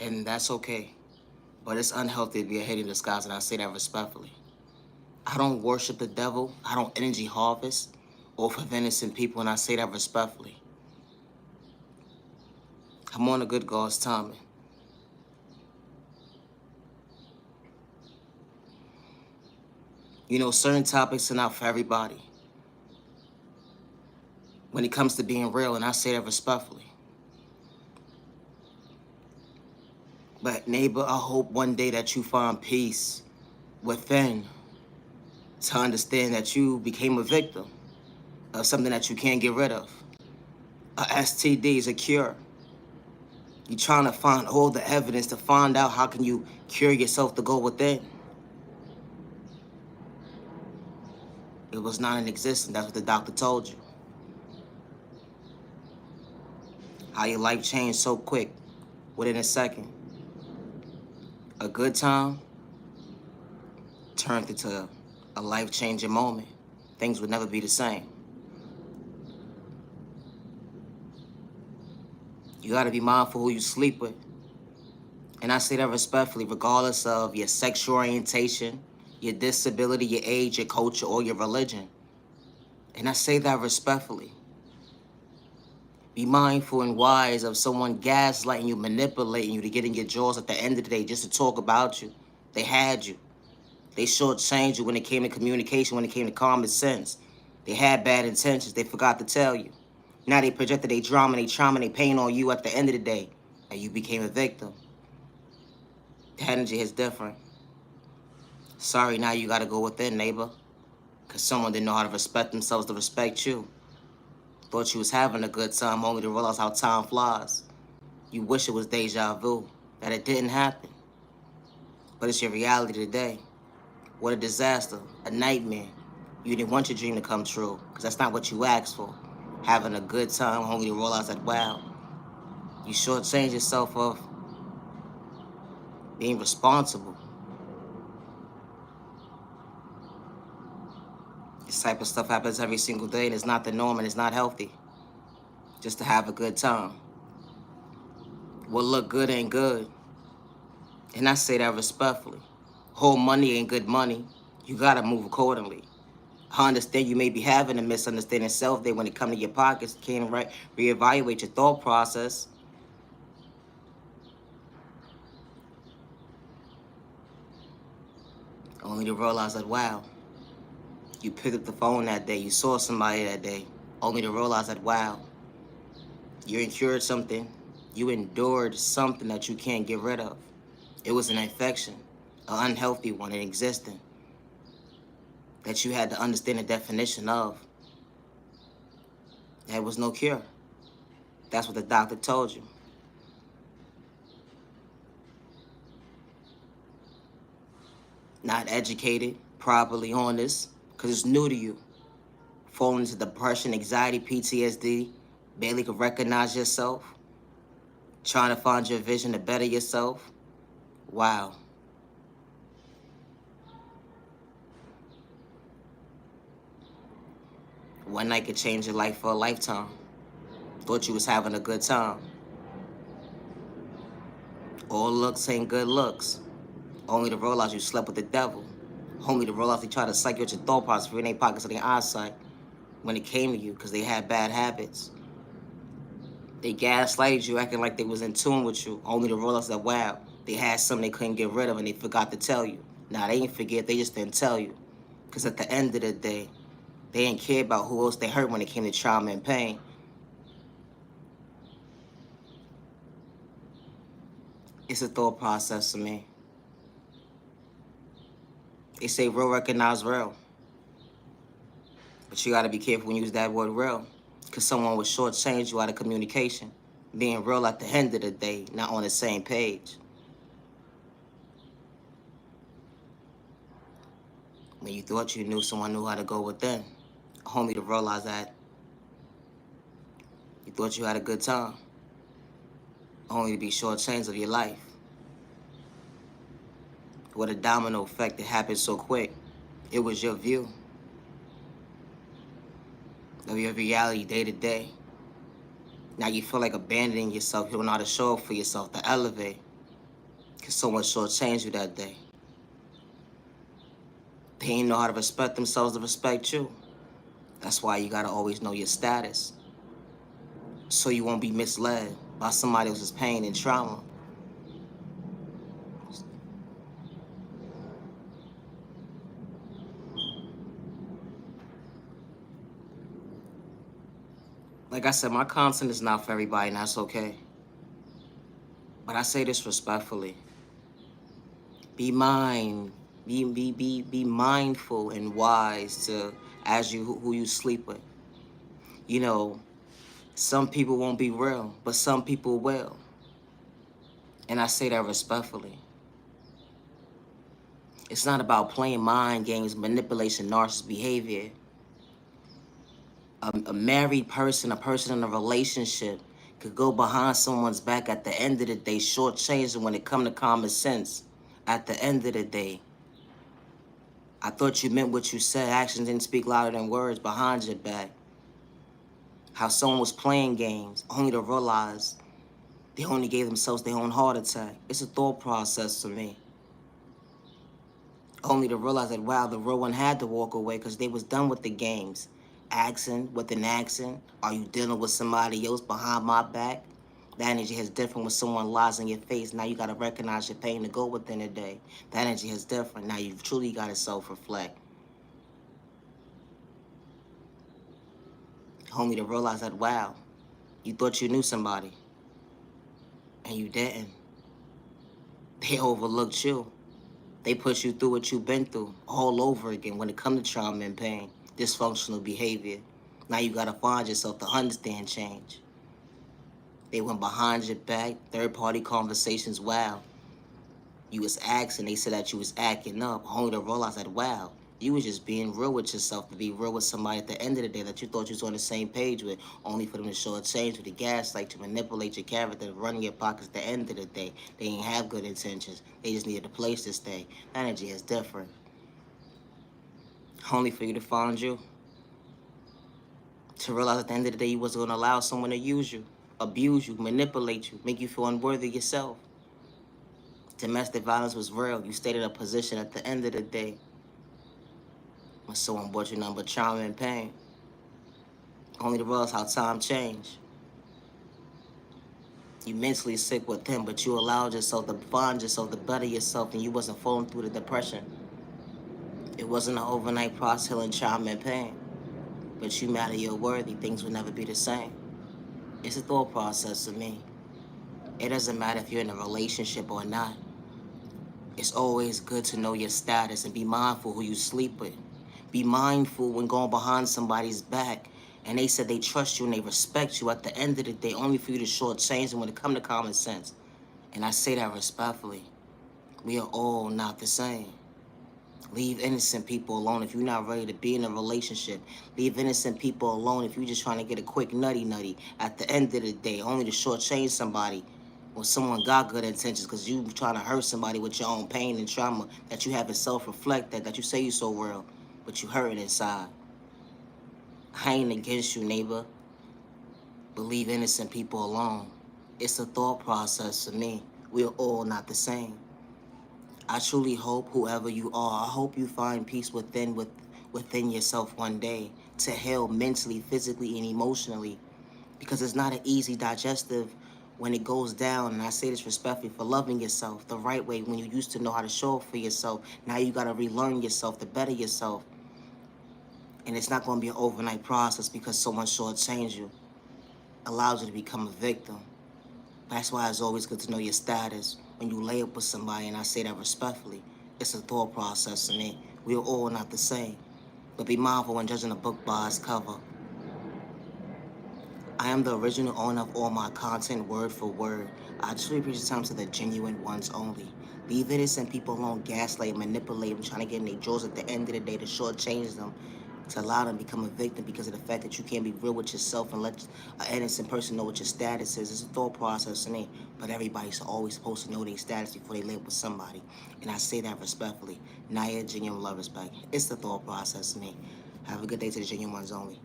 And that's okay. But it's unhealthy to be a hater in disguise, and I say that respectfully. I don't worship the devil. I don't energy harvest or for innocent people, and I say that respectfully. I'm on a good God's timing. You know, certain topics are not for everybody when it comes to being real, and I say that respectfully. But neighbor, I hope one day that you find peace within to understand that you became a victim of something that you can't get rid of. A STD is a cure. You're trying to find all the evidence to find out how can you cure yourself to go within. It was not in existence. That's what the doctor told you. How your life changed so quick, within a second. A good time turned into a life-changing moment. Things would never be the same. You gotta be mindful who you sleep with. And I say that respectfully, regardless of your sexual orientation, your disability, your age, your culture, or your religion. And I say that respectfully. Be mindful and wise of someone gaslighting you, manipulating you to get in your jaws at the end of the day just to talk about you. They had you. They shortchanged you when it came to communication, when it came to common sense. They had bad intentions. They forgot to tell you. Now they projected their drama, their trauma, their pain on you at the end of the day, and you became a victim. The energy is different. Sorry, now you gotta go within, neighbor, because someone didn't know how to respect themselves to respect you. Thought you was having a good time, only to realize how time flies. You wish it was deja vu, that it didn't happen. But it's your reality today. What a disaster, a nightmare. You didn't want your dream to come true, because that's not what you asked for. Having a good time, only to realize that, wow, you shortchanged yourself of being responsible. This type of stuff happens every single day, and it's not the norm, and it's not healthy. Just to have a good time. What look good ain't good. And I say that respectfully. Whole money ain't good money. You gotta move accordingly. I understand you may be having a misunderstanding self day when it comes to your pockets. Can't reevaluate your thought process. Only to realize that, wow, you picked up the phone that day, you saw somebody that day. Only to realize that, wow, you endured something. You endured something that you can't get rid of. It was an infection, an unhealthy one, an existing, that you had to understand the definition of. There was no cure. That's what the doctor told you. Not educated properly on this, because it's new to you. Falling into depression, anxiety, PTSD, barely could recognize yourself, trying to find your vision to better yourself. Wow. One night could change your life for a lifetime. Thought you was having a good time. All looks ain't good looks. Only to realize you slept with the devil. Only to realize they tried to psych you at your thought process for in their pockets of their eyesight when it came to you because they had bad habits. They gaslighted you, acting like they was in tune with you, only to realize that, wow, they had something they couldn't get rid of and they forgot to tell you. Nah, they ain't forget, they just didn't tell you. Because at the end of the day, they didn't care about who else they hurt when it came to trauma and pain. It's a thought process to me. They say real recognize real. But you gotta be careful when you use that word real. Because someone will shortchange you out of communication. Being real at the end of the day, not on the same page. When you thought you knew, someone knew how to go within. Only to realize that you thought you had a good time. Only to be shortchanged of your life. What a domino effect that happened so quick. It was your view of your reality day to day. Now you feel like abandoning yourself. You don't know how to show up for yourself, to elevate. because someone shortchanged you that day. They ain't know how to respect themselves to respect you. That's why you gotta always know your status, so you won't be misled by somebody else's pain and trauma. Like I said, my content is not for everybody, and that's okay. But I say this respectfully. Be mindful and wise to as you who you sleep with. You know, some people won't be real, but some people will. And I say that respectfully. It's not about playing mind games, manipulation, narcissist behavior. A married person, a person in a relationship, could go behind someone's back at the end of the day, shortchange them when it come to common sense. At the end of the day, I thought you meant what you said. Actions didn't speak louder than words behind your back. How someone was playing games, only to realize they only gave themselves their own heart attack. It's a thought process to me. Only to realize that, wow, the real one had to walk away because they was done with the games. Asking with an accent, are you dealing with somebody else behind my back? That energy is different when someone lies in your face. Now you got to recognize your pain to go within a day. That energy is different. Now you truly got to self-reflect. Only to realize that, wow, you thought you knew somebody, and you didn't. They overlooked you. They put you through what you've been through all over again when it comes to trauma and pain, dysfunctional behavior. Now you got to find yourself to understand change. They went behind your back, third-party conversations, wow. You was asking, they said that you was acting up, only to realize that, wow, you was just being real with yourself, to be real with somebody at the end of the day that you thought you was on the same page with, only for them to show a change with the gaslight, to manipulate your character, to run your pockets at the end of the day. They didn't have good intentions. They just needed a place to stay. That energy is different. Only for you to find you. To realize at the end of the day you wasn't going to allow someone to use you, abuse you, manipulate you, make you feel unworthy yourself. Domestic violence was real. You stayed in a position at the end of the day when someone brought you nothing but trauma and pain. Only to realize how time changed. You mentally sick with them, but you allowed yourself to find yourself, to better yourself, and you wasn't falling through the depression. It wasn't an overnight process healing trauma and pain. But you matter, you're worthy, things will never be the same. It's a thought process to me. It doesn't matter if you're in a relationship or not. It's always good to know your status and be mindful who you sleep with. Be mindful when going behind somebody's back and they said they trust you and they respect you at the end of the day, only for you to shortchange them when it comes to common sense. And I say that respectfully. We are all not the same. Leave innocent people alone if you're not ready to be in a relationship. Leave innocent people alone if you're just trying to get a quick nutty at the end of the day, only to shortchange somebody when someone got good intentions because you trying to hurt somebody with your own pain and trauma that you haven't self-reflected, that you say you're so real, but you hurting inside. I ain't against you, neighbor, but leave innocent people alone. It's a thought process to me. We're all not the same. I truly hope, whoever you are, I hope you find peace within yourself one day to heal mentally, physically, and emotionally, because it's not an easy digestive when it goes down. And I say this respectfully, for loving yourself the right way when you used to know how to show up for yourself. Now you got to relearn yourself to better yourself. And it's not going to be an overnight process because someone shortchanged you, allows you to become a victim. That's why it's always good to know your status when you lay up with somebody, and I say that respectfully. It's a thought process to me. We're all not the same. But be mindful when judging a book by its cover. I am the original owner of all my content, word for word. I truly preach the time to the genuine ones only. Leave innocent people alone, gaslight, manipulate them, trying to get in their drawers at the end of the day to shortchange them, to allow them to become a victim because of the fact that you can't be real with yourself and let an innocent person know what your status is. It's a thought process to me, but everybody's always supposed to know their status before they live with somebody. And I say that respectfully. Naya, genuine love, respect. It's the thought process to me. Have a good day to the genuine ones only.